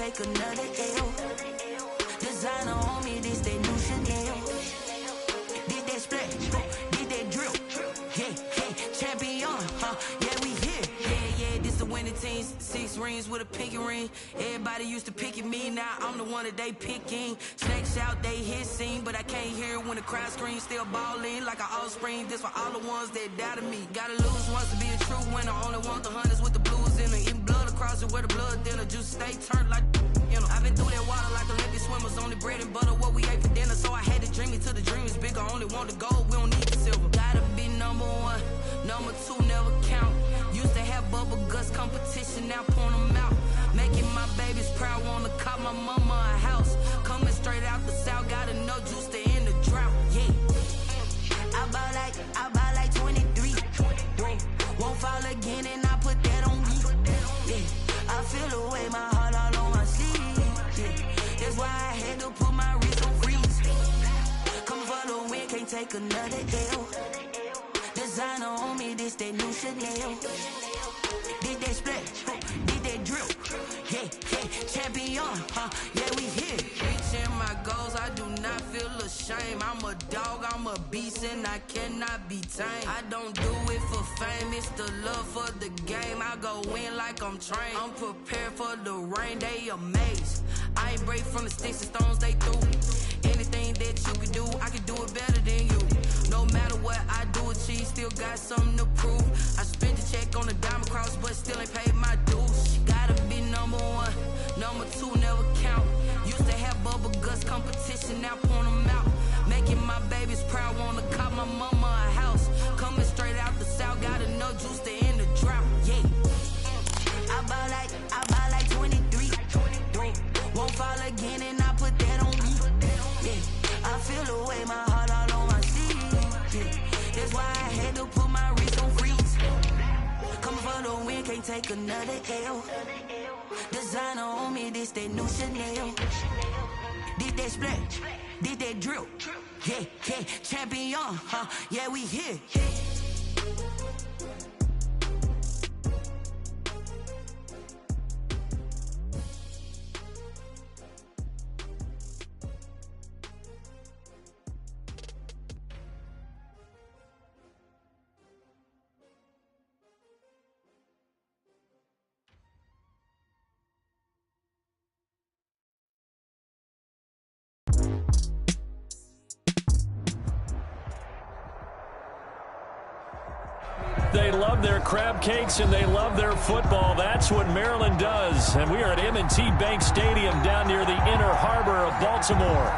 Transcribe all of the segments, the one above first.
take another L. Designer on me, this that new Chanel. Did that splash, did that drill. Yeah, champion, yeah, we here. Yeah, this the winning team. 6 rings with a pinky ring. Everybody used to picking me, now I'm the one that they picking. Snakes out, they hissing, but I can't hear when the crowd screams. Still balling like an offspring. This for all the ones that doubted me. Gotta lose once to be a true winner. Only want the hunters with the blues in it. Even blood across it where the blood dinner. Juice stay turned like, you know. I've been through that water like Olympic swimmers. Only bread and butter what we ate for dinner. So I had to dream it till the dream is bigger. Only want the gold, we don't need the silver. Gotta be number 1, number 2 never count. Used to have bubble guts competition, now point them out. Making my babies proud, wanna cop my mama a house. Coming straight out the south, gotta know juice to end the drought. Yeah, I buy like 23. Won't fall again and I put that on me. Yeah, I feel the way, my heart all on my sleeve. Yeah, that's why I had to put my wrist on freeze. Coming for the win, can't take another L. Designer on me, this that new Chanel. Did that splash, did that drill. Yeah, champion, yeah, we here. Reaching my goals, I do not feel ashamed. I'm a dog, I'm a beast, and I cannot be tamed. I don't do it for fame, it's the love for the game. I go in like I'm trained. I'm prepared for the rain, they amazed. I ain't break from the sticks and stones they threw. Anything that you can do, I can do it better than you. No matter what I do, achieve, still got something to prove. I spent the check on the diamond cross, but still ain't paid my dues. Gotta be number 1, number 2 never count. Used to have bubble guts competition, now point them out. Making my babies proud, wanna cop my mama a house. Coming straight out the south, gotta know juice to end the drought. Yeah, I buy like 23. Won't fall again and I put that on me. Yeah, I feel the way, my heart all on my sleeve. Yeah, that's why I had to put my wrist on freeze. Coming for the win, can't take another L. Designer on me, this that new Chanel. Did that splash, did that drill. Yeah, champion, yeah, we here. They love their crab cakes and they love their football. That's what Maryland does. And we are at M&T Bank Stadium down near the inner harbor of Baltimore.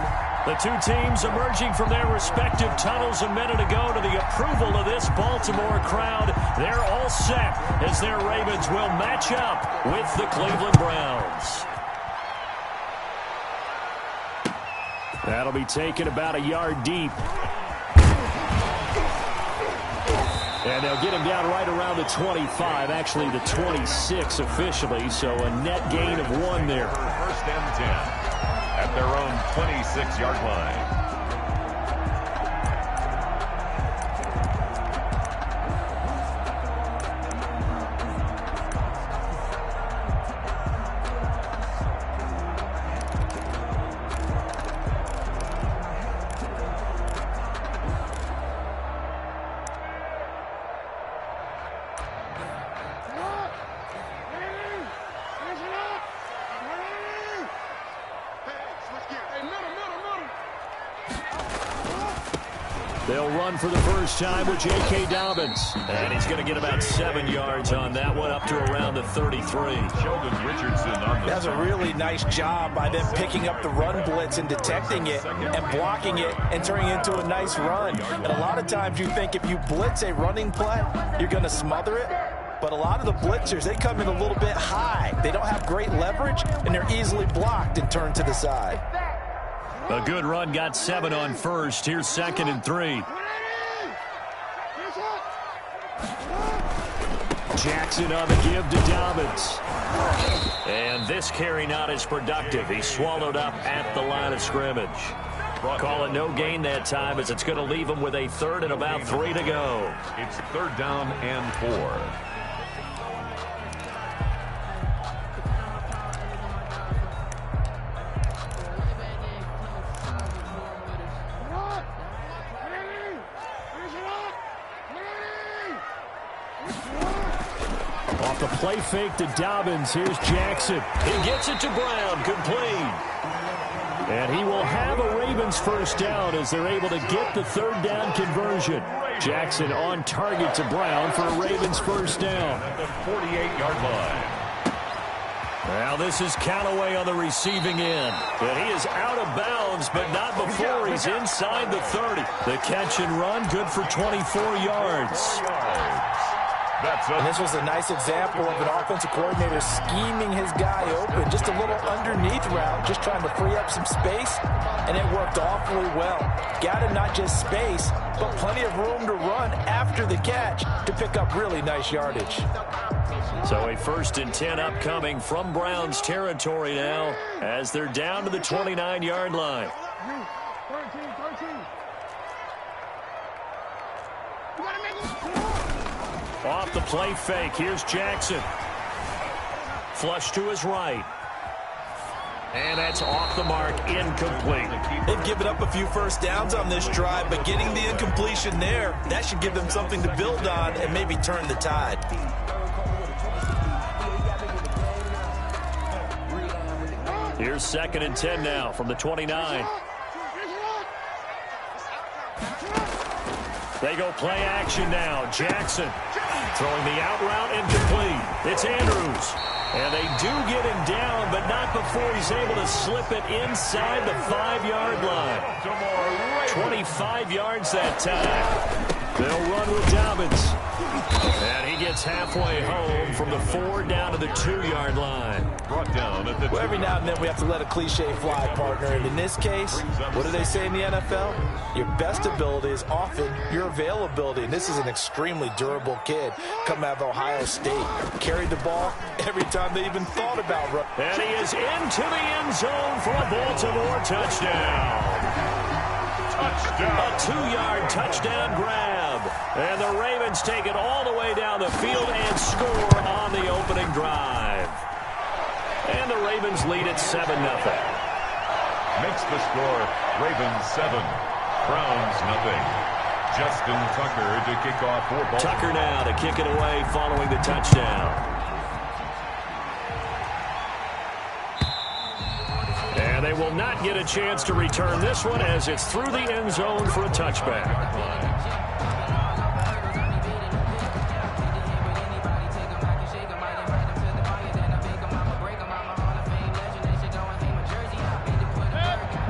The two teams emerging from their respective tunnels a minute ago to the approval of this Baltimore crowd. They're all set as their Ravens will match up with the Cleveland Browns. That'll be taken about a yard deep. And they'll get him down right around the 25, actually the 26 officially, so a net gain of 1 there. First and 10 at their own 26-yard line. They'll run for the first time with J.K. Dobbins. And he's going to get about 7 yards on that one, up to around the 33. Sheldon Richardson on the That's a really nice job by them picking up the run blitz and detecting it and blocking it and turning it into a nice run. And a lot of times you think if you blitz a running play, you're going to smother it. But a lot of the blitzers, they come in a little bit high. They don't have great leverage, and they're easily blocked and turned to the side. A good run, got 7 on first. Here's 2nd and 3. Jackson on the give to Dobbins. And this carry not as productive. He swallowed up at the line of scrimmage. Call it no gain that time, as it's going to leave him with a 3rd and about 3 to go. It's 3rd down and 4. Off the play fake to Dobbins. Here's Jackson. He gets it to Brown. Complete. And he will have a Ravens first down as they're able to get the third down conversion. Jackson on target to Brown for a Ravens first down. At the 48-yard line. Now this is Callaway on the receiving end. And he is out of bounds, but not before he's inside the 30. The catch and run, good for 24 yards. And this was a nice example of an offensive coordinator scheming his guy open. Just a little underneath route, just trying to free up some space, and it worked awfully well. Got him not just space, but plenty of room to run after the catch to pick up really nice yardage. So a 1st and 10 upcoming from Browns territory now as they're down to the 29-yard line. Off the play fake, here's Jackson. Flush to his right. And that's off the mark, incomplete. They've given up a few first downs on this drive, but getting the incompletion there, that should give them something to build on and maybe turn the tide. Here's 2nd and 10 now from the 29. They go play action now. Jackson throwing the out route incomplete. It's Andrews. And they do get him down, but not before he's able to slip it inside the 5-yard line. 25 yards that time. They'll run with Dobbins. And he gets halfway home from the 4 down to the 2-yard line. Brought down at the well, every now and then we have to let a cliche fly, partner. And in this case, what do they say in the NFL? Your best ability is often your availability. And this is an extremely durable kid coming out of Ohio State. Carried the ball every time they even thought about running. And he is into the end zone for a Baltimore touchdown. A 2-yard touchdown grab. And the Ravens take it all the way down the field and score on the opening drive. And the Ravens lead at 7-0. Makes the score Ravens 7, Browns 0. Justin Tucker to kick off for Baltimore. Tucker now to kick it away following the touchdown. And they will not get a chance to return this one as it's through the end zone for a touchback.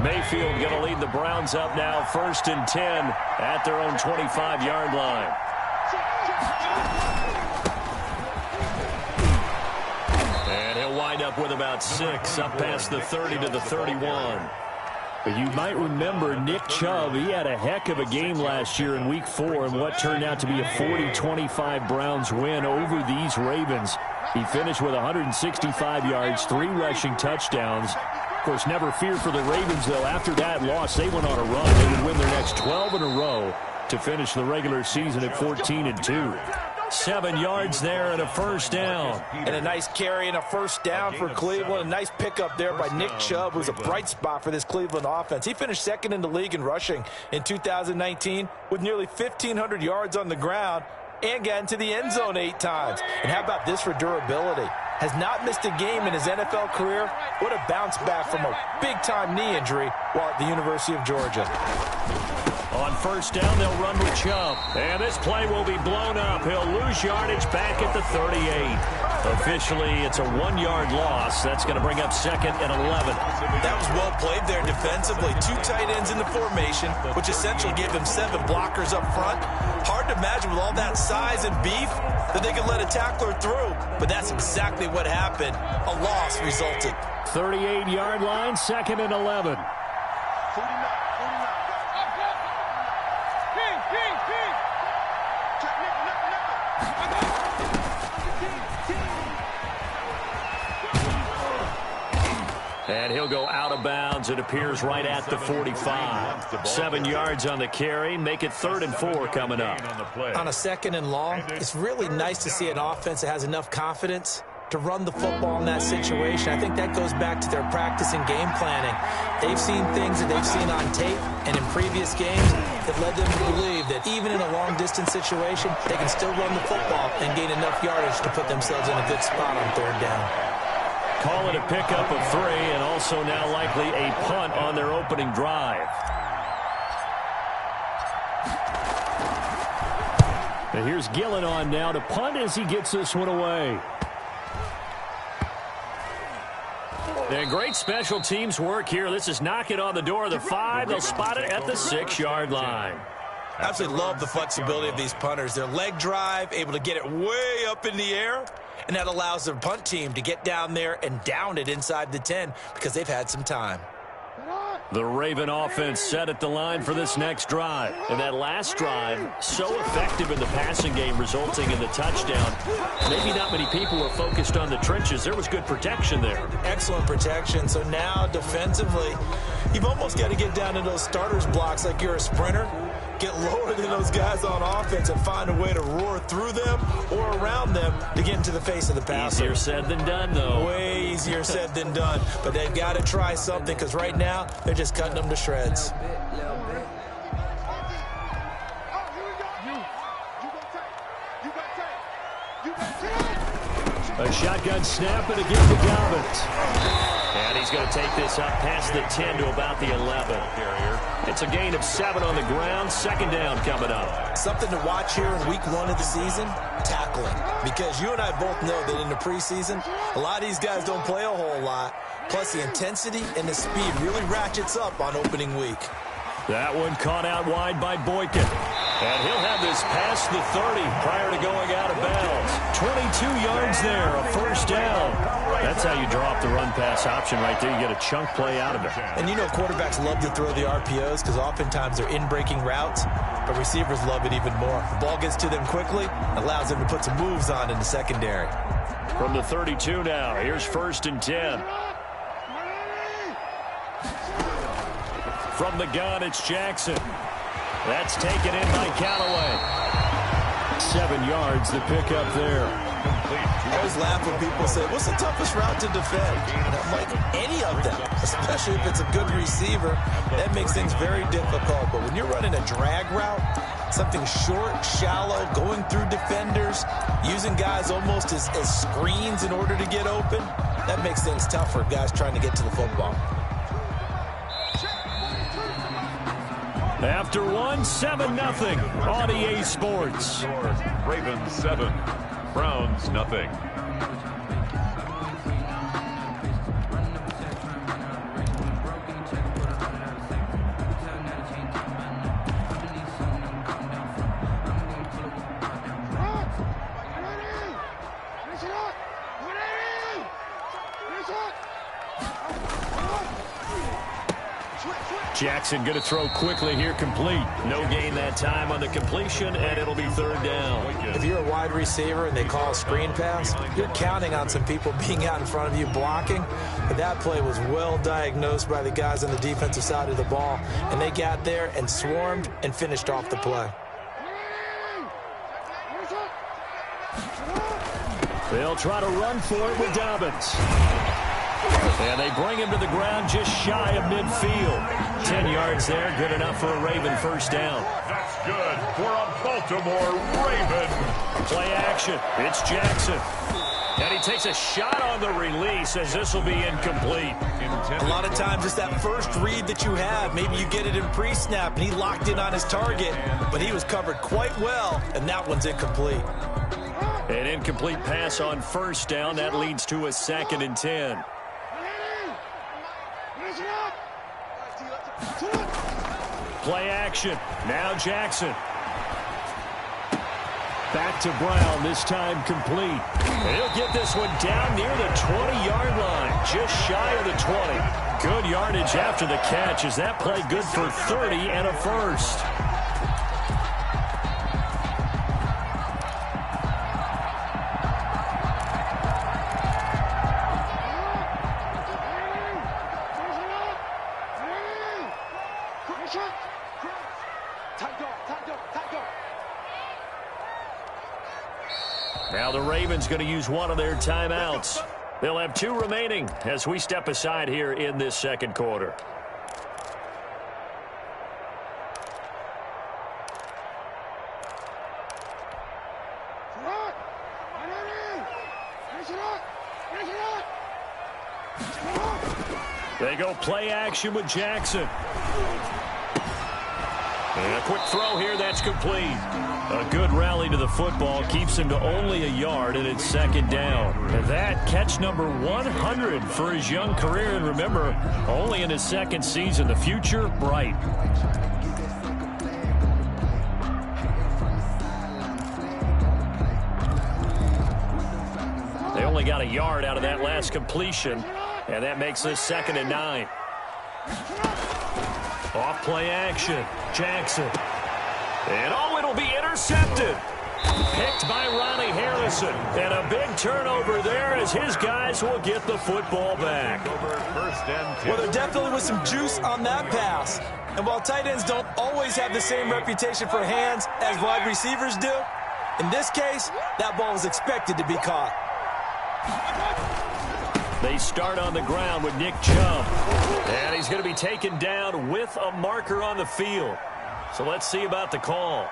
Mayfield going to lead the Browns up now, 1st and 10 at their own 25-yard line. And he'll wind up with about 6 up past the 30 to the 31. But you might remember Nick Chubb, he had a heck of a game last year in Week 4 in what turned out to be a 40-25 Browns win over these Ravens. He finished with 165 yards, 3 rushing touchdowns. Of course, never fear for the Ravens, though. After that loss, they went on a run. They would win their next 12 in a row to finish the regular season at 14-2. 7 yards there and a first down. And a nice carry and a first down for Cleveland. A nice pickup there by Nick Chubb, who's a bright spot for this Cleveland offense. He finished 2nd in the league in rushing in 2019 with nearly 1,500 yards on the ground and got into the end zone 8 times. And how about this for durability? Has not missed a game in his NFL career. What a bounce back from a big-time knee injury while at the University of Georgia. On first down, they'll run with Chubb. And this play will be blown up. He'll lose yardage back at the 38. Officially, it's a 1-yard loss. That's going to bring up 2nd and 11. That was well played there defensively. 2 tight ends in the formation, which essentially gave them 7 blockers up front. Hard to imagine with all that size and beef that they could let a tackler through. But that's exactly what happened. A loss resulted. 38-yard line, 2nd and 11. And he'll go out of bounds. It appears right at the 45. 7 yards on the carry. Make it 3rd and 4 coming up. On a 2nd and long, it's really nice to see an offense that has enough confidence to run the football in that situation. I think that goes back to their practice and game planning. They've seen things that they've seen on tape and in previous games, it led them to believe that even in a long-distance situation, they can still run the football and gain enough yardage to put themselves in a good spot on third down. Call it a pickup of 3, and also now likely a punt on their opening drive. And here's Gillen on now to punt as he gets this one away. And great special teams work here. This is knocking on the door of the 5. They'll spot it at the 6-yard line. Absolutely love the flexibility of these punters. Their leg drive, able to get it way up in the air, and that allows their punt team to get down there and down it inside the 10 because they've had some time. The Raven offense set at the line for this next drive. And that last drive, so effective in the passing game, resulting in the touchdown. Maybe not many people were focused on the trenches. There was good protection there. Excellent protection. So now defensively, you've almost got to get down to those starters blocks like you're a sprinter. Get lower than those guys on offense and find a way to roar through them or around them to get into the face of the passer. Easier said than done, though. Way easier said than done. But they've got to try something because right now they're just cutting them to shreds. A shotgun snap and again to Dobbins. And he's going to take this up past the 10 to about the 11. It's a gain of 7 on the ground. Second down coming up. Something to watch here in week 1 of the season, tackling. Because you and I both know that in the preseason, a lot of these guys don't play a whole lot. Plus the intensity and the speed really ratchets up on opening week. That one caught out wide by Boykin. And he'll have this past the 30 prior to going out of bounds. 22 yards there, a first down. That's how you draw up the run-pass option right there. You get a chunk play out of it. And you know quarterbacks love to throw the RPOs because oftentimes they're in-breaking routes, but receivers love it even more. The ball gets to them quickly, allows them to put some moves on in the secondary. From the 32 now, here's 1st and 10. From the gun, it's Jackson. That's taken in by Callaway. 7 yards, the pickup there. I always laugh when people say, what's the toughest route to defend? And I'm like, any of them, especially if it's a good receiver. That makes things very difficult. But when you're running a drag route, something short, shallow, going through defenders, using guys almost as screens in order to get open, that makes things tough for guys trying to get to the football. After 7-0 on EA Sports. Ravens 7, Browns nothing. Jackson going to throw quickly here, complete. No gain that time on the completion, and it'll be 3rd down. If you're a wide receiver and they call a screen pass, you're counting on some people being out in front of you blocking. But that play was well diagnosed by the guys on the defensive side of the ball, and they got there and swarmed and finished off the play. They'll try to run for it with Dobbins. And they bring him to the ground just shy of midfield. 10 yards there, good enough for a Raven first down. That's good for a Baltimore Raven. Play action. It's Jackson. And he takes a shot on the release as this will be incomplete. A lot of times it's that first read that you have. Maybe you get it in pre-snap and he locked in on his target, but he was covered quite well, and that one's incomplete. An incomplete pass on first down. That leads to a 2nd and 10. Play action. Now Jackson. Back to Brown, this time complete. And he'll get this one down near the 20-yard line, just shy of the 20. Good yardage after the catch. Is that play good for 30 and a first? Now the Ravens going to use one of their timeouts. They'll have 2 remaining as we step aside here in this 2nd quarter. They go play action with Jackson. And a quick throw here, that's complete. A good rally to the football keeps him to only a yard, and it's second down. And that catch number 100 for his young career. And remember, only in his second season, the future bright. They only got a yard out of that last completion, and that makes this 2nd and 9. Off play action, Jackson. And it'll be intercepted. Picked by Ronnie Harrison. And a big turnover there as his guys will get the football back. Well, there definitely was some juice on that pass. And while tight ends don't always have the same reputation for hands as wide receivers do, in this case, that ball was expected to be caught. They start on the ground with Nick Chubb. And he's going to be taken down with a marker on the field. So let's see about the call.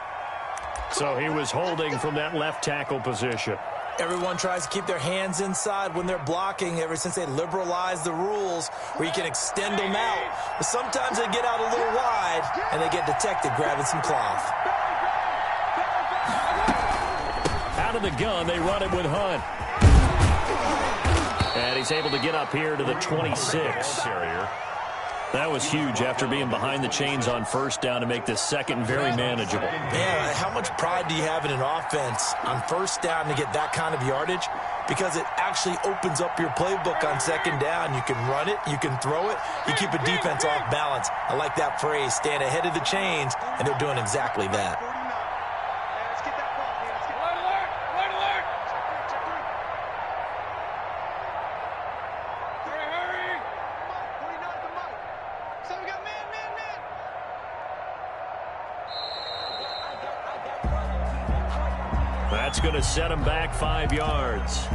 So he was holding from that left tackle position. Everyone tries to keep their hands inside when they're blocking ever since they liberalized the rules where you can extend them out. But sometimes they get out a little wide and they get detected grabbing some cloth. Out of the gun, they run it with Hunt. And he's able to get up here to the 26. That was huge after being behind the chains on first down to make this second very manageable. Man, how much pride do you have in an offense on first down to get that kind of yardage? Because it actually opens up your playbook on second down. You can run it, you can throw it, you keep a defense off balance. I like that phrase, staying ahead of the chains, and they're doing exactly that. That's going to set him back 5 yards.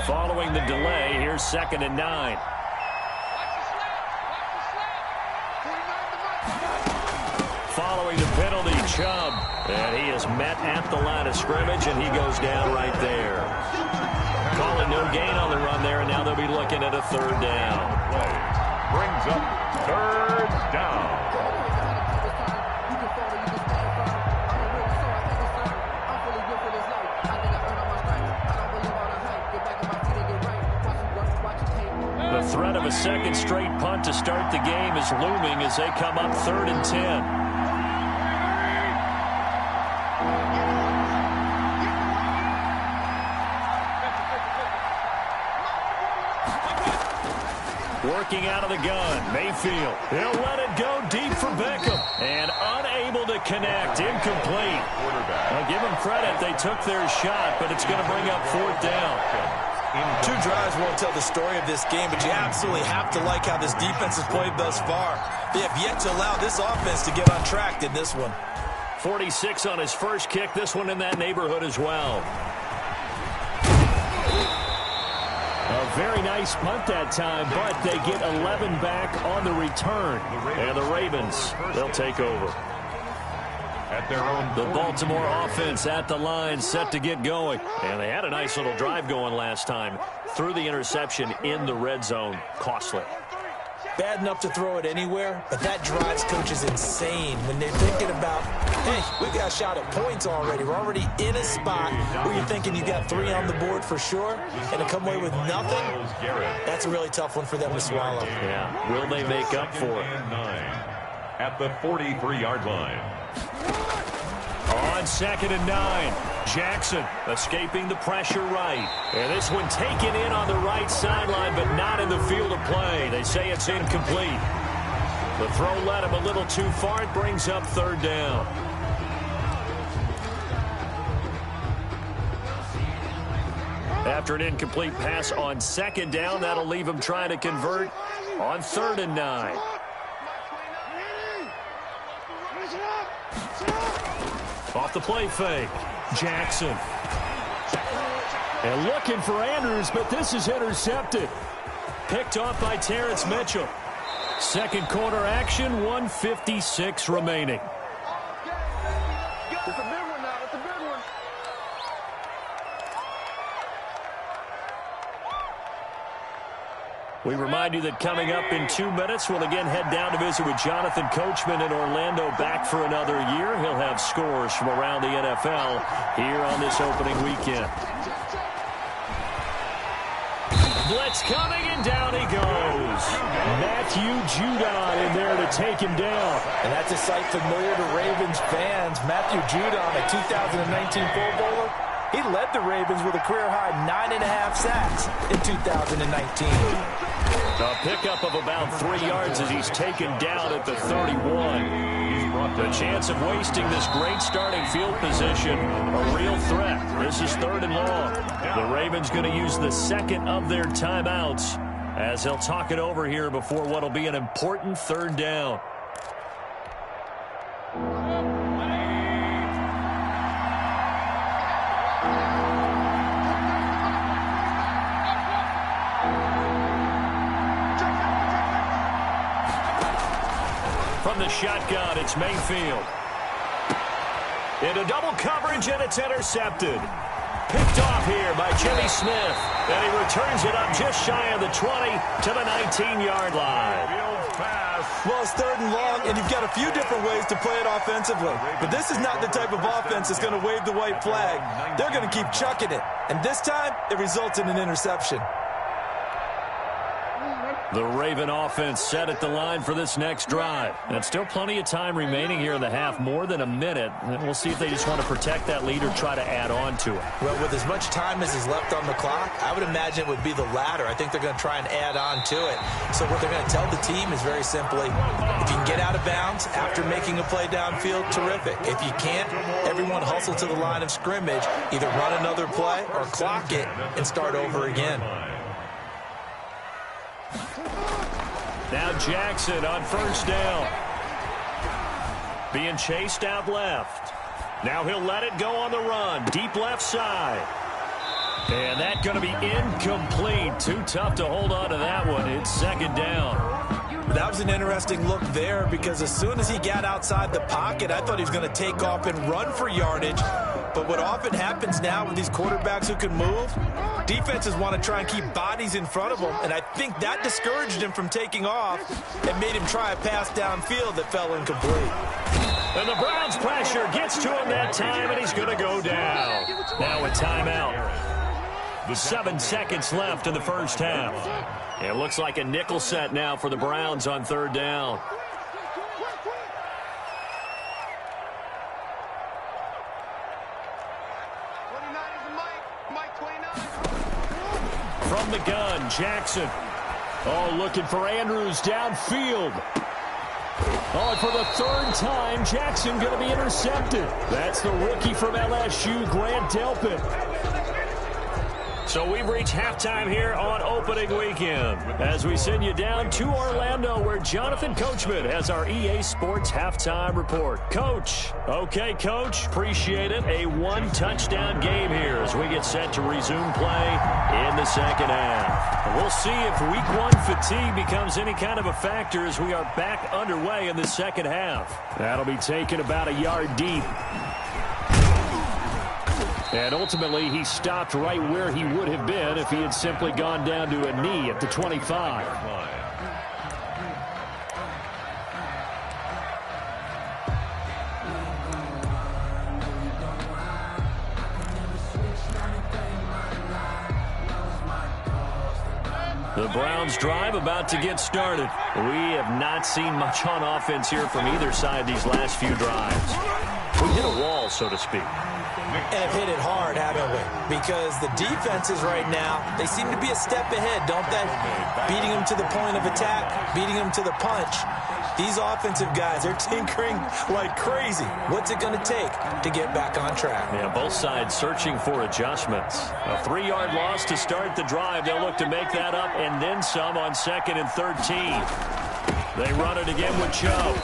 Following the delay, here's 2nd and 9. Following the penalty, Chubb. And he is met at the line of scrimmage, and he goes down right there. Calling no gain on the run there, and now they'll be looking at a 3rd down. Brings up 3rd down. The threat of a second straight punt to start the game is looming as they come up 3rd and 10. Working out of the gun, Mayfield. He'll let it go deep for Beckham. And unable to connect, incomplete. I'll give them credit, they took their shot, but it's going to bring up 4th down. 2 drives won't tell the story of this game, but you absolutely have to like how this defense has played thus far. They have yet to allow this offense to get on track in this one. 46 on his first kick, this one in that neighborhood as well. A very nice punt that time, but they get 11 back on the return. And the Ravens, they'll take over. At their own the Baltimore offense at the line, set to get going. And they had a nice little drive going last time. Threw the interception in the red zone. Costly. Bad enough to throw it anywhere, but that drives coaches insane when they're thinking about, hey, we got a shot at points already. We're already in a spot where you're thinking you got 3 on the board for sure, and to come away with nothing, that's a really tough one for them to swallow. Yeah, will they make up for it? At the 43-yard line. On 2nd and 9, Jackson escaping the pressure right. And this one taken in on the right sideline, but not in the field of play. They say it's incomplete. The throw led him a little too far. It brings up 3rd down. After an incomplete pass on 2nd down, that'll leave him trying to convert on 3rd and 9. Off the play fake, Jackson. And looking for Andrews, but this is intercepted. Picked off by Terrence Mitchell. Second quarter action, 1:56 remaining. It's a big one now. It's a big one. We remind you that coming up in 2 minutes, we'll again head down to visit with Jonathan Coachman in Orlando, back for another year. He'll have scores from around the NFL here on this opening weekend. Blitz coming, and down he goes. Matthew Judon in there to take him down. And that's a sight familiar to Ravens fans. Matthew Judon, a 2019 Pro Bowler, he led the Ravens with a career-high 9.5 sacks in 2019. A pickup of about 3 yards as he's taken down at the 31. The chance of wasting this great starting field position, a real threat. This is 3rd and long. The Ravens going to use the second of their timeouts as they'll talk it over here before what will be an important 3rd down. From the shotgun, it's Mayfield. Into double coverage, and it's intercepted. Picked off here by Jimmy Smith. And he returns it up just shy of the 20 to the 19-yard line. Well, it's 3rd and long, and you've got a few different ways to play it offensively. But this is not the type of offense that's going to wave the white flag. They're going to keep chucking it. And this time, it results in an interception. The Raven offense set at the line for this next drive. And still plenty of time remaining here in the half, more than a minute. And we'll see if they just want to protect that lead or try to add on to it. Well, with as much time as is left on the clock, I would imagine it would be the latter. I think they're going to try and add on to it. So what they're going to tell the team is very simply, if you can get out of bounds after making a play downfield, terrific. If you can't, everyone hustle to the line of scrimmage, either run another play or clock it and start over again. Now Jackson on 1st down. Being chased out left. Now he'll let it go on the run. Deep left side. And that's going to be incomplete. Too tough to hold on to that one. It's 2nd down. That was an interesting look there because as soon as he got outside the pocket, I thought he was going to take off and run for yardage. But what often happens now with these quarterbacks who can move, defenses want to try and keep bodies in front of them, and I think that discouraged him from taking off and made him try a pass downfield that fell incomplete. And the Browns pressure gets to him that time, and he's going to go down. Now a timeout. 7 seconds left in the first half. It looks like a nickel set now for the Browns on 3rd down. From the gun, Jackson. Oh, looking for Andrews downfield. Oh, and for the 3rd time, Jackson going to be intercepted. That's the rookie from LSU, Grant Delpit. So we've reached halftime here on opening weekend as we send you down to Orlando where Jonathan Coachman has our EA Sports halftime report. Coach. Okay, Coach. Appreciate it. A 1-touchdown game here as we get set to resume play in the 2nd half. We'll see if week 1 fatigue becomes any kind of a factor as we are back underway in the 2nd half. That'll be taken about a yard deep. And ultimately, he stopped right where he would have been if he had simply gone down to a knee at the 25. The Browns drive about to get started. We have not seen much on offense here from either side these last few drives. We hit a wall, so to speak. And have hit it hard, haven't we? Because the defenses right now, they seem to be a step ahead, don't they? Beating them to the point of attack, beating them to the punch. These offensive guys are tinkering like crazy. What's it going to take to get back on track? Yeah, both sides searching for adjustments. A 3-yard loss to start the drive. They'll look to make that up and then some on 2nd and 13. They run it again with Chubb.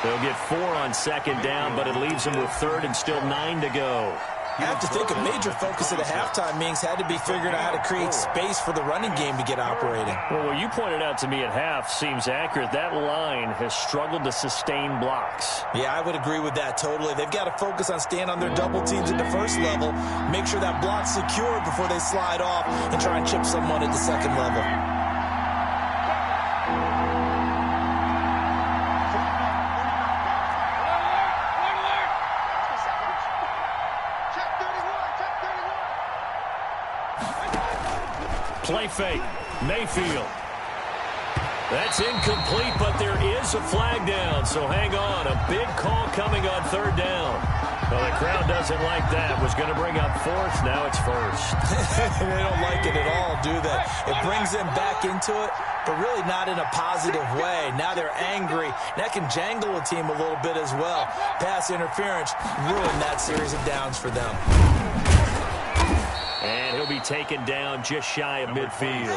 They'll get 4 on 2nd down, but it leaves them with 3rd and still 9 to go. I have to think a major focus of the halftime meetings had to be figuring out how to create space for the running game to get operating. Well, what you pointed out to me at half seems accurate. That line has struggled to sustain blocks. Yeah, I would agree with that totally. They've got to focus on staying on their double teams at the first level, make sure that block's secure before they slide off and try and chip someone at the second level. Play fake. Mayfield. That's incomplete, but there is a flag down, so hang on. A big call coming on third down. Well, the crowd doesn't like that. Was going to bring up fourth. Now it's first. They don't like it at all, do they? It brings them back into it, but really not in a positive way. Now they're angry. That can jangle a team a little bit as well. Pass interference ruined that series of downs for them. And he'll be taken down just shy of midfield.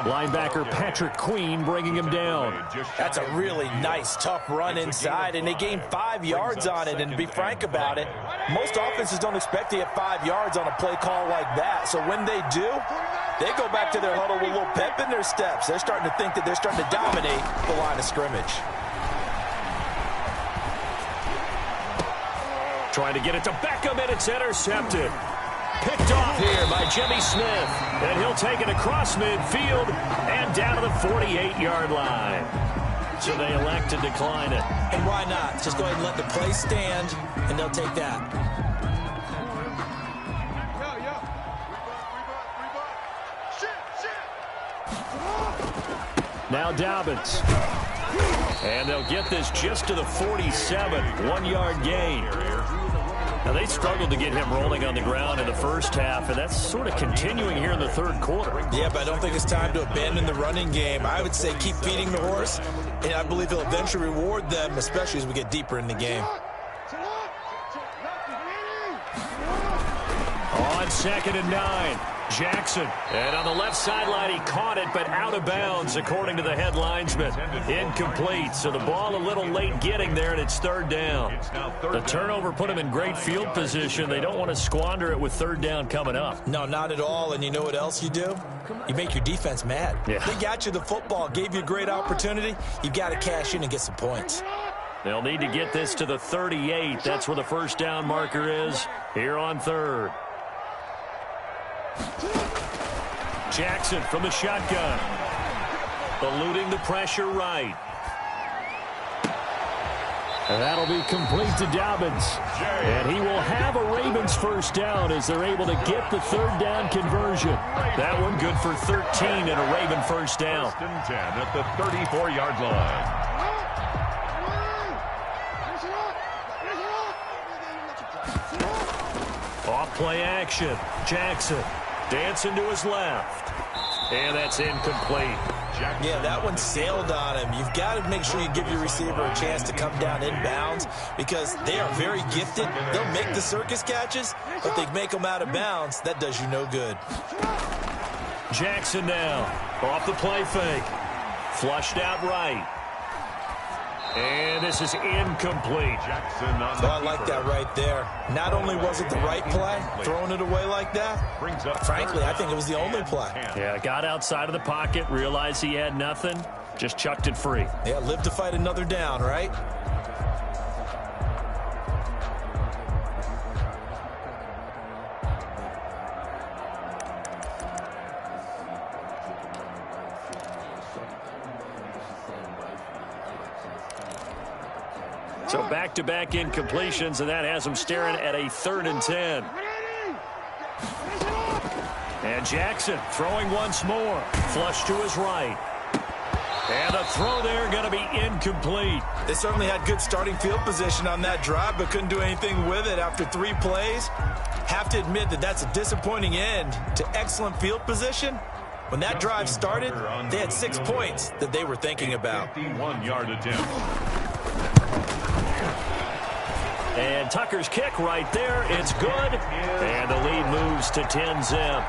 Linebacker Patrick Queen bringing him down. That's a really nice, tough run inside, and they gained 5 yards on it. And to be frank about it, most offenses don't expect to get 5 yards on a play call like that. So when they do, they go back to their huddle with a little pep in their steps. They're starting to think that they're starting to dominate the line of scrimmage. Trying to get it to Beckham, and it's intercepted. Picked off here by Jimmy Smith. And he'll take it across midfield and down to the 48-yard line. So they elect to decline it. And why not? Just go ahead and let the play stand, and they'll take that. Now Dobbins. And they'll get this just to the 47. 1-yard gain. Now, they struggled to get him rolling on the ground in the first half, and that's sort of continuing here in the third quarter. Yeah, but I don't think it's time to abandon the running game. I would say keep feeding the horse, and I believe he'll eventually reward them, especially as we get deeper in the game. On 2nd and 9, Jackson. And on the left sideline, he caught it, but out of bounds, according to the head linesman. Incomplete, so the ball a little late getting there, and it's third down. The turnover put him in great field position. They don't want to squander it with third down coming up. No, not at all, and you know what else you do? You make your defense mad. Yeah. They got you the football, gave you a great opportunity. You've got to cash in and get some points. They'll need to get this to the 38. That's where the first down marker is here on third. Jackson from the shotgun. Eluding the pressure right. And that'll be complete to Dobbins. And he will have a Ravens first down as they're able to get the third down conversion. That one good for 13 and a Raven first down. First and 10 at the 34-yard line. Off play action. Jackson dancing to his left. And that's incomplete. Yeah, that one sailed on him. You've got to make sure you give your receiver a chance to come down inbounds because they are very gifted. They'll make the circus catches, but they make them out of bounds. That does you no good. Jackson now. Off the play fake. Flushed out right. And this is incomplete. Jackson on So I like that right there. Not only was it the right play, throwing it away like that, frankly, I think it was the only play. Yeah, got outside of the pocket, realized he had nothing, just chucked it free. Yeah, live to fight another down, right? So back-to-back incompletions, and that has him staring at a 3rd and 10. And Jackson throwing once more. Flush to his right. And the throw there going to be incomplete. They certainly had good starting field position on that drive, but couldn't do anything with it after 3 plays. Have to admit that that's a disappointing end to excellent field position. When that drive started, they had 6 points that they were thinking about. 51-yard attempt. And Tucker's kick right there. It's good. And the lead moves to 10-zip.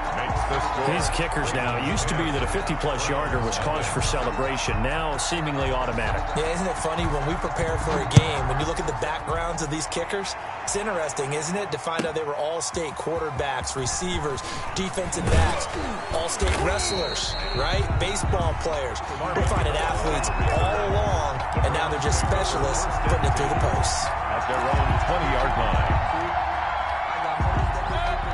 These kickers now, it used to be that a 50-plus yarder was cause for celebration. Now seemingly automatic. Yeah, isn't it funny when we prepare for a game, when you look at the backgrounds of these kickers, it's interesting, isn't it, to find out they were all-state quarterbacks, receivers, defensive backs, all-state wrestlers, right? Baseball players. We're finding athletes all along, and now they're just specialists putting it through the posts. At their own 20-yard line.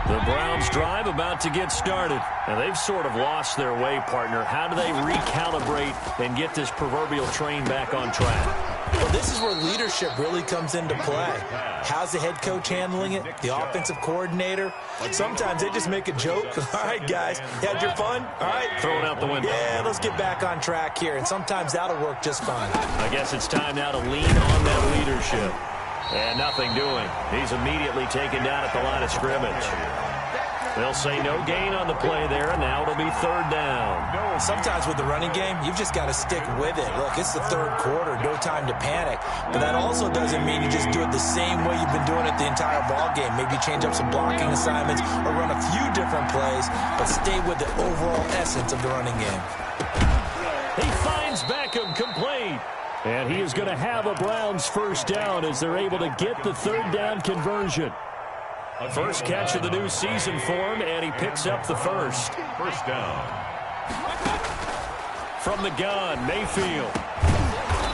The Browns drive about to get started. Now, they've sort of lost their way, partner. How do they recalibrate and get this proverbial train back on track? Well, this is where leadership really comes into play. How's the head coach handling it? The offensive coordinator? Sometimes they just make a joke. All right, guys, you had your fun? All right. Throw it out the window. Yeah, let's get back on track here, and sometimes that'll work just fine. I guess it's time now to lean on that leadership. And nothing doing. He's immediately taken down at the line of scrimmage. They'll say no gain on the play there, and now it'll be third down. Sometimes with the running game, you've just got to stick with it. Look, it's the third quarter, no time to panic. But that also doesn't mean you just do it the same way you've been doing it the entire ball game. Maybe change up some blocking assignments or run a few different plays, but stay with the overall essence of the running game. He finds Beckham complete. And he is going to have a Browns first down as they're able to get the third down conversion. First catch of the new season for him, and he picks up the first. First down. From the gun, Mayfield.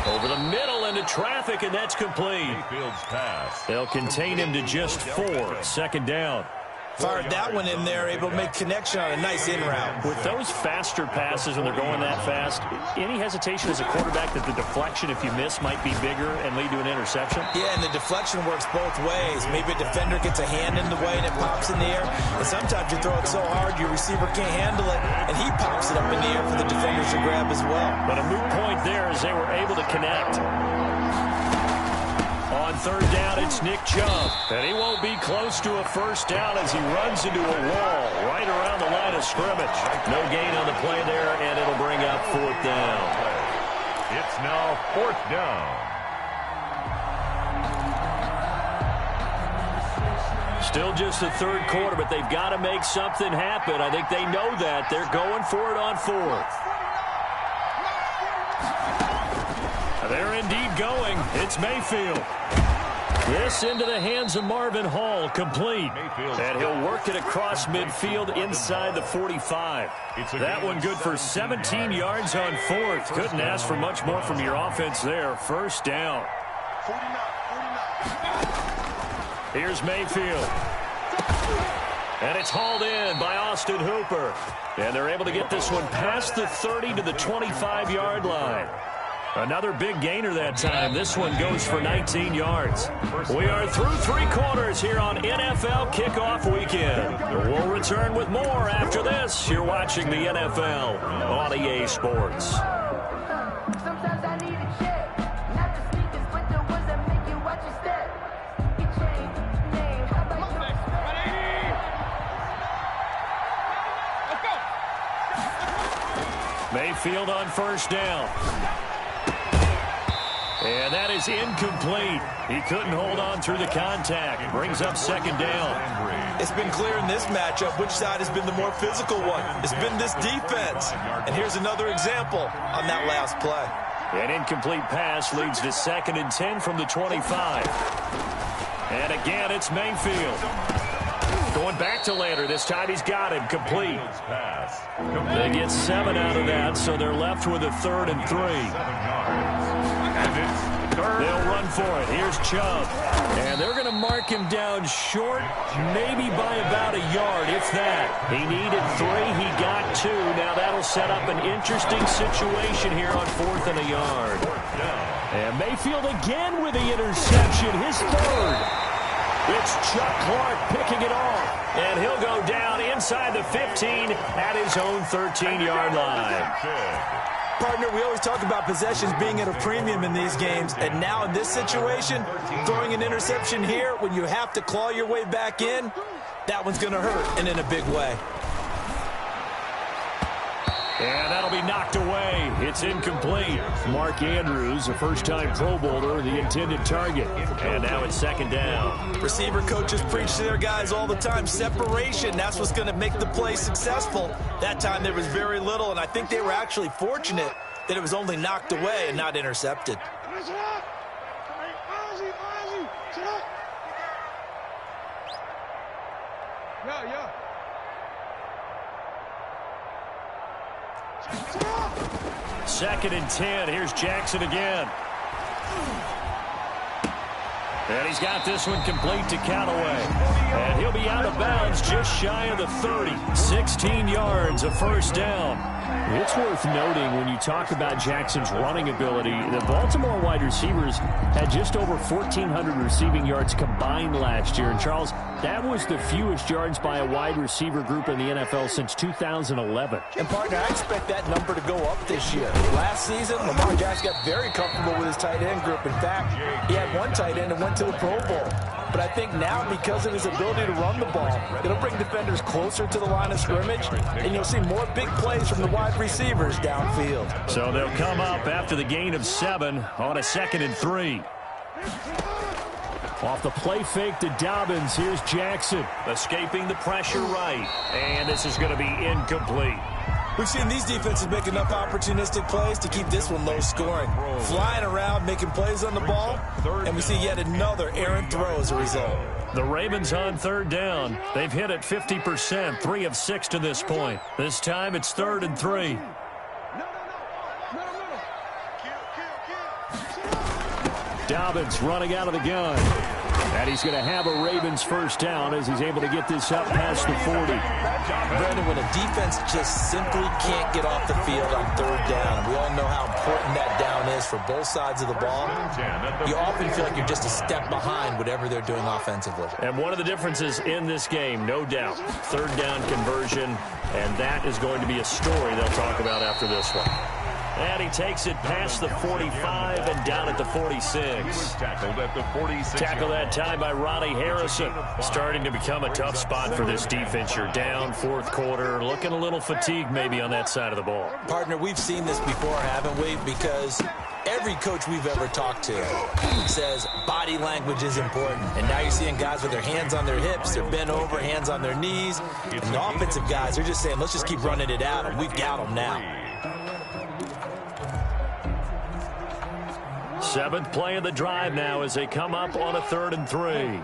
Over the middle into traffic, and that's complete. Mayfield's pass. They'll contain him to just 4. Second down. Fired that one in there, able to make connection on a nice in route. With those faster passes when they're going that fast, any hesitation as a quarterback that the deflection, if you miss, might be bigger and lead to an interception? Yeah, and the deflection works both ways. Maybe a defender gets a hand in the way and it pops in the air. And sometimes you throw it so hard your receiver can't handle it, and he pops it up in the air for the defenders to grab as well. But a moot point there as they were able to connect. On third down, it's Nick Chubb. And he won't be close to a first down as he runs into a wall right around the line of scrimmage. No gain on the play there, and it'll bring up fourth down. It's now fourth down. Still just the third quarter, but they've got to make something happen. I think they know that. They're going for it on fourth. They're indeed going. It's Mayfield. This into the hands of Marvin Hall, complete. And he'll work it across midfield inside the 45. That one good for 17 yards on fourth. Couldn't ask for much more from your offense there. First down. Here's Mayfield. And it's hauled in by Austin Hooper. And they're able to get this one past the 30 to the 25-yard line. Another big gainer that time. This one goes for 19 yards. We are through three quarters here on NFL Kickoff Weekend. We'll return with more after this. You're watching the NFL on EA Sports. Sometimes I need a check. Not the sneakers, but the ones that make you watch your step. You change name. How about you Let's go. Mayfield on first down. And that is incomplete. He couldn't hold on through the contact. Brings up second down. It's been clear in this matchup which side has been the more physical one. It's been this defense. And here's another example on that last play. An incomplete pass leads to 2nd and 10 from the 25. And again, it's Mayfield. Going back to Lander. This time he's got him complete. They get 7 out of that, so they're left with a 3rd and 3. They'll run for it. Here's Chubb. And they're going to mark him down short, maybe by about a yard, if that. He needed 3. He got 2. Now that'll set up an interesting situation here on 4th and a yard. And Mayfield again with the interception. His 3rd. It's Chuck Clark picking it off. And he'll go down inside the 15 at his own 13-yard line. Partner, we always talk about possessions being at a premium in these games, and now in this situation, throwing an interception here when you have to claw your way back in, that one's going to hurt, and in a big way. And that'll be knocked away. It's incomplete. Mark Andrews, a first-time Pro Bowler, the intended target. And now it's second down. Receiver coaches preach to their guys all the time. Separation, that's what's going to make the play successful. That time there was very little, and I think they were actually fortunate that it was only knocked away and not intercepted. Second and 10. Here's Jackson again. And he's got this one complete to Callaway. And he'll be out of bounds just shy of the 30. 16 yards, a first down. It's worth noting when you talk about Jackson's running ability, the Baltimore wide receivers had just over 1,400 receiving yards combined last year. And, Charles, that was the fewest yards by a wide receiver group in the NFL since 2011. And, partner, I expect that number to go up this year. Last season, Lamar Jackson got very comfortable with his tight end group. In fact, he had one tight end and went to the Pro Bowl. But I think now, because of his ability to run the ball, it'll bring defenders closer to the line of scrimmage, and you'll see more big plays from the wide receivers downfield. So they'll come up after the gain of 7 on a 2nd and 3. Off the play fake to Dobbins, here's Jackson. Escaping the pressure right. And this is going to be incomplete. We've seen these defenses make enough opportunistic plays to keep this one low scoring. Flying around, making plays on the ball, and we see yet another errant throw as a result. The Ravens on third down. They've hit it 50%, 3 of 6 to this point. This time it's 3rd and 3. Dobbins running out of the gun. And he's going to have a Ravens first down as he's able to get this up past the 40. Brandon, when a defense just simply can't get off the field on third down, we all know how important that down is for both sides of the ball. You often feel like you're just a step behind whatever they're doing offensively. And one of the differences in this game, no doubt, third down conversion, and that is going to be a story they'll talk about after this one. And he takes it past the 45 and down at the 46. Tackled at the 46. Tackle that time by Ronnie Harrison. Starting to become a tough spot for this defense. You're down 4th quarter, looking a little fatigued maybe on that side of the ball. Partner, we've seen this before, haven't we? Because every coach we've ever talked to says body language is important. And now you're seeing guys with their hands on their hips, they're bent over, hands on their knees. And the offensive guys, they're just saying, let's just keep running it out, and we've got them now. 7th play of the drive now as they come up on a 3rd and 3.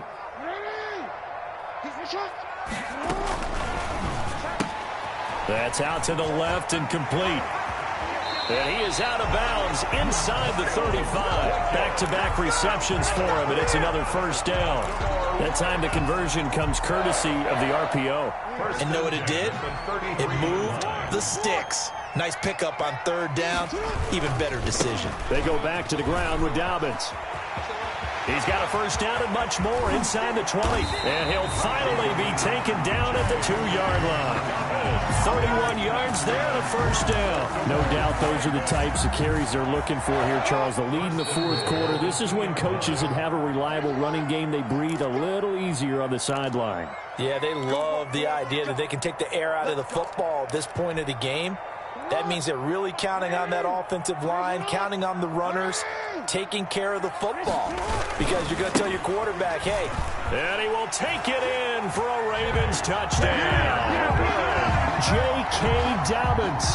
That's out to the left and complete. And he is out of bounds inside the 35. Back-to-back receptions for him, and it's another first down. That time the conversion comes courtesy of the RPO. And know what it did? It moved the sticks. Nice pickup on 3rd down. Even better decision. They go back to the ground with Dobbins. He's got a first down and much more inside the 20. And he'll finally be taken down at the 2-yard line. 31 yards there and a first down. No doubt those are the types of carries they're looking for here, Charles. The lead in the 4th quarter. This is when coaches that have a reliable running game, they breathe a little easier on the sideline. Yeah, they love the idea that they can take the air out of the football at this point of the game. That means they're really counting on that offensive line, counting on the runners, taking care of the football. Because you're going to tell your quarterback, hey. And he will take it in for a Ravens touchdown. J.K. Dobbins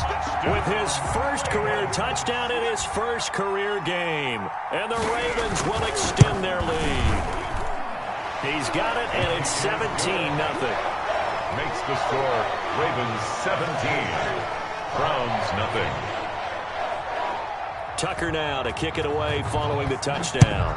with his first career touchdown in his first career game. And the Ravens will extend their lead. He's got it, and it's 17-0. Makes the score Ravens 17. Browns nothing. Tucker now to kick it away following the touchdown.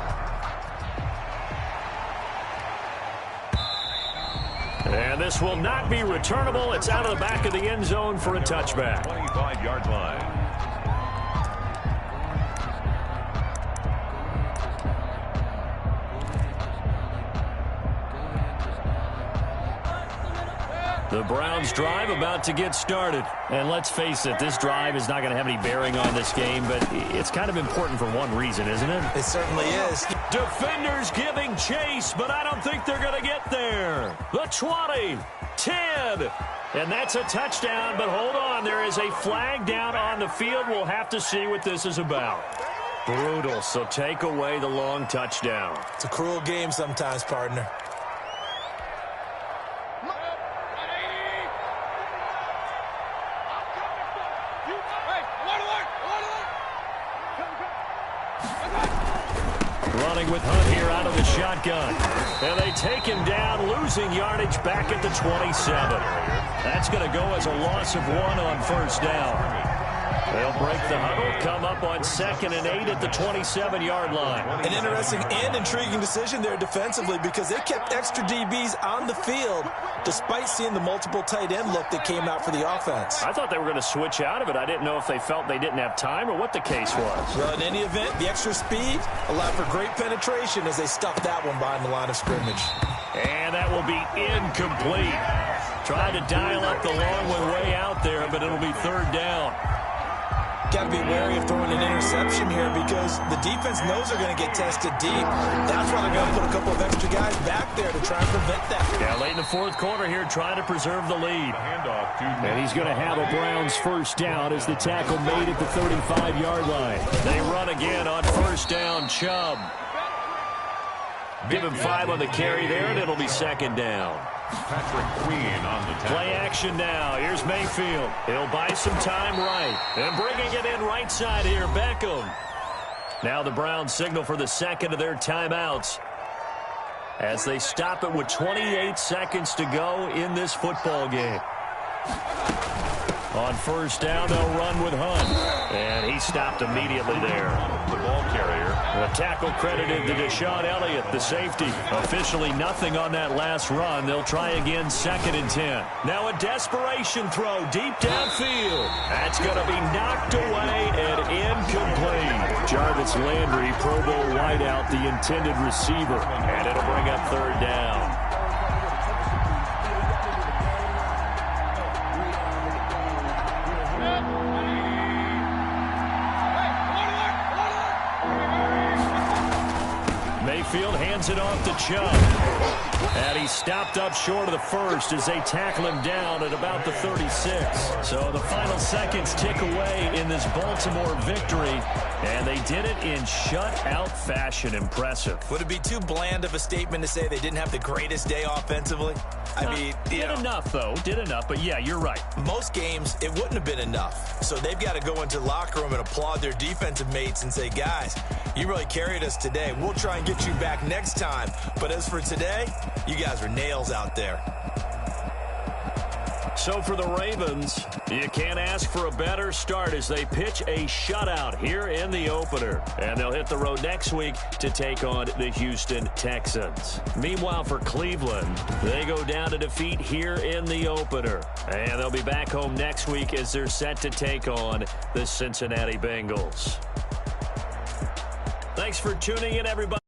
And this will not be returnable. It's out of the back of the end zone for a touchback. 25-yard line. The Browns drive about to get started. And let's face it, this drive is not going to have any bearing on this game, but it's kind of important for one reason, isn't it? It certainly is. Defenders giving chase, but I don't think they're going to get there. The 20, 10, And that's a touchdown, but hold on. There is a flag down on the field. We'll have to see what this is about. Brutal, so take away the long touchdown. It's a cruel game sometimes, partner. Running with Hunt here out of the shotgun. And they take him down, losing yardage back at the 27. That's going to go as a loss of 1 on first down. They'll break the huddle, come up on 2nd and 8 at the 27-yard line. An interesting and intriguing decision there defensively because they kept extra DBs on the field despite seeing the multiple tight end look that came out for the offense. I thought they were going to switch out of it. I didn't know if they felt they didn't have time or what the case was. Well, in any event, the extra speed allowed for great penetration as they stuffed that one behind the line of scrimmage. And that will be incomplete. Tried to dial up the long one way out there, but it'll be 3rd down. Got to be wary of throwing an interception here because the defense knows they're going to get tested deep. That's why they're going to put a couple of extra guys back there to try and prevent that. Yeah, late in the 4th quarter here, trying to preserve the lead. And he's going to have a Browns first down as the tackle made at the 35-yard line. They run again on first down, Chubb. Give him 5 on the carry there, and it'll be 2nd down. Patrick Queen on the tackle. Play action now. Here's Mayfield. He'll buy some time right. And bringing it in right side here, Beckham. Now the Browns signal for the 2nd of their timeouts as they stop it with 28 seconds to go in this football game. On first down, they'll run with Hunt. And he stopped immediately there. The ball carrier. The tackle credited to Deshaun Elliott, the safety. Officially nothing on that last run. They'll try again 2nd and 10. Now a desperation throw deep downfield. That's going to be knocked away and incomplete. Jarvis Landry, Pro Bowl wideout, the intended receiver. And it'll bring up 3rd down. Mayfield hands it off to Chubb. And he stopped up short of the 1st as they tackle him down at about the 36. So the final seconds tick away in this Baltimore victory. And they did it in shutout fashion. Impressive. Would it be too bland of a statement to say they didn't have the greatest day offensively? I mean, did enough, though. Did enough. But, yeah, you're right. Most games, it wouldn't have been enough. So they've got to go into the locker room and applaud their defensive mates and say, guys, you really carried us today. We'll try and get you back next time. But as for today, you guys were nails out there. So for the Ravens, you can't ask for a better start as they pitch a shutout here in the opener. And they'll hit the road next week to take on the Houston Texans. Meanwhile, for Cleveland, they go down to defeat here in the opener. And they'll be back home next week as they're set to take on the Cincinnati Bengals. Thanks for tuning in, everybody.